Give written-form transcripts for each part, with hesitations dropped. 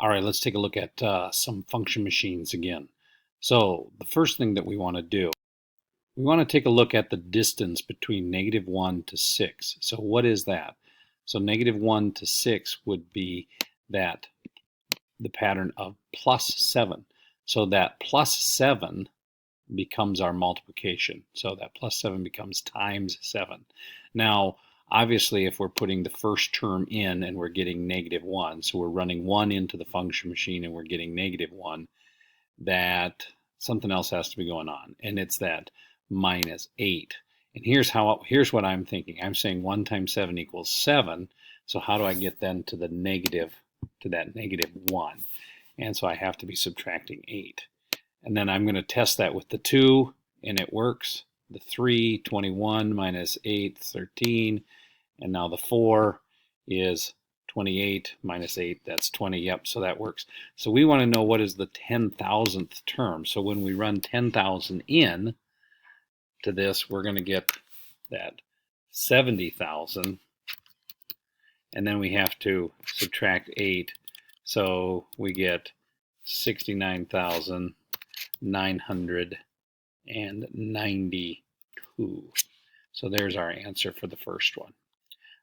All right, let's take a look at some function machines again. So the first thing that we want to do, we want to take a look at the distance between -1 to 6. So what is that? So -1 to 6 would be that the pattern of +7. So that +7 becomes our multiplication. So that +7 becomes times 7. Now, obviously, if we're putting the first term in and we're getting -1, so we're running 1 into the function machine and we're getting -1, that something else has to be going on, and it's that -8. And here's what I'm thinking. I'm saying 1 times 7 equals 7. So how do I get then to the negative, to that -1? And so I have to be subtracting 8. And then I'm going to test that with the 2, and it works. The 3, 21 minus 8, 13. And now the 4 is 28 minus 8, that's 20. Yep, so that works. So we want to know what is the 10,000th term. So when we run 10,000 in to this, we're going to get that 70,000. And then we have to subtract 8. So we get 69,992. So there's our answer for the first one.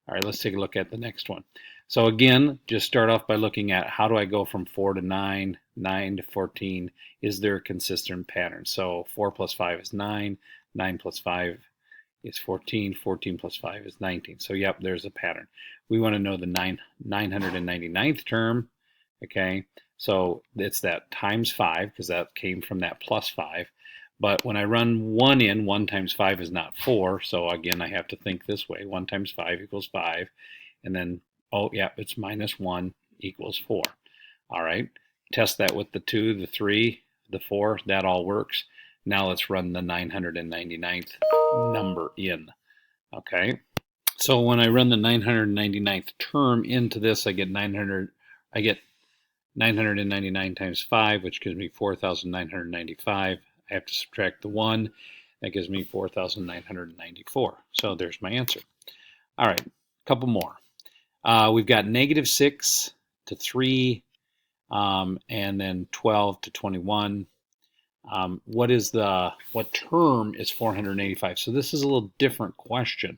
All right, let's take a look at the next one. So again, just start off by looking at how do I go from 4 to 9, 9 to 14? Is there a consistent pattern? So 4 plus 5 is 9, 9 plus 5 is 14, 14 plus 5 is 19. So yep, there's a pattern. We want to know the 999th term, okay? So it's that times 5, because that came from that plus 5. But when I run 1 in, 1 times 5 is not 4. So again, I have to think this way. 1 times 5 equals 5. And then, oh, yeah, it's -1 equals 4. All right. Test that with the 2, the 3, the 4. That all works. Now let's run the 999th number in. Okay. So when I run the 999th term into this, I get 999 times 5, which gives me 4,995. I have to subtract the 1. That gives me 4,994. So there's my answer. All right, a couple more. We've got -6 to 3, and then 12 to 21. What term is 485? So this is a little different question.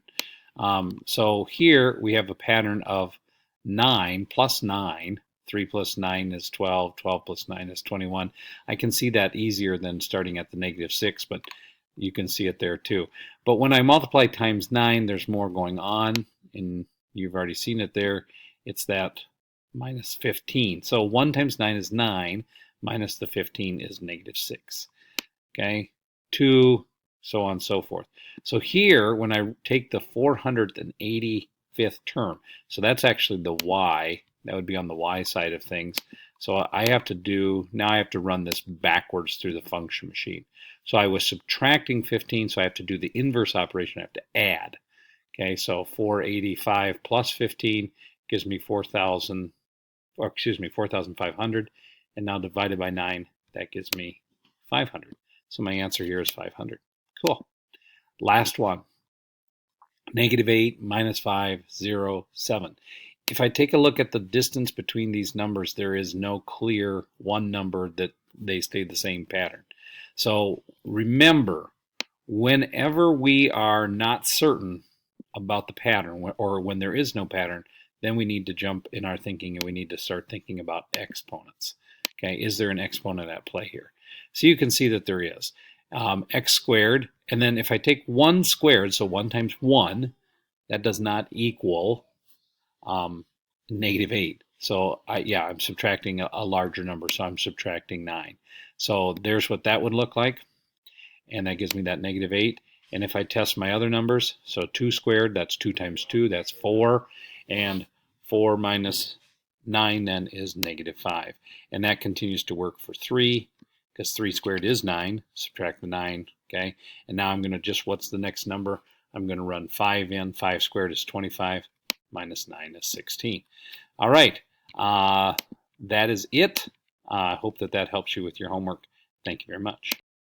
So here we have a pattern of 9 plus 9. 3 plus 9 is 12, 12 plus 9 is 21. I can see that easier than starting at the -6, but you can see it there too. But when I multiply times 9, there's more going on, and you've already seen it there. It's that -15. So 1 times 9 is 9, minus the 15 is -6. Okay, 2, so on and so forth. So here, when I take the 485th term, so that's actually the y, that would be on the y side of things. So I have to run this backwards through the function machine. So I was subtracting 15, so I have to do the inverse operation. I have to add. Okay, so 485 plus 15 gives me 4,500, and now divided by 9, that gives me 500. So my answer here is 500. Cool. Last one. -8, -5, 0, 7. If I take a look at the distance between these numbers, there is no clear one number that they stay the same pattern. So remember, whenever we are not certain about the pattern, or when there is no pattern, then we need to jump in our thinking and we need to start thinking about exponents. Okay, is there an exponent at play here? So you can see that there is. X squared, and then if I take 1 squared, so 1 times 1, that does not equal -8. So I'm subtracting a larger number, so I'm subtracting 9. So there's what that would look like, and that gives me that -8. And if I test my other numbers, so 2 squared, that's 2 times 2, that's 4, and 4 minus 9 then is -5. And that continues to work for 3, because 3 squared is 9, subtract the 9, okay? And now I'm going to what's the next number? I'm going to run 5 in. 5 squared is 25, minus 9 is 16. All right, that is it. I hope that helps you with your homework. Thank you very much.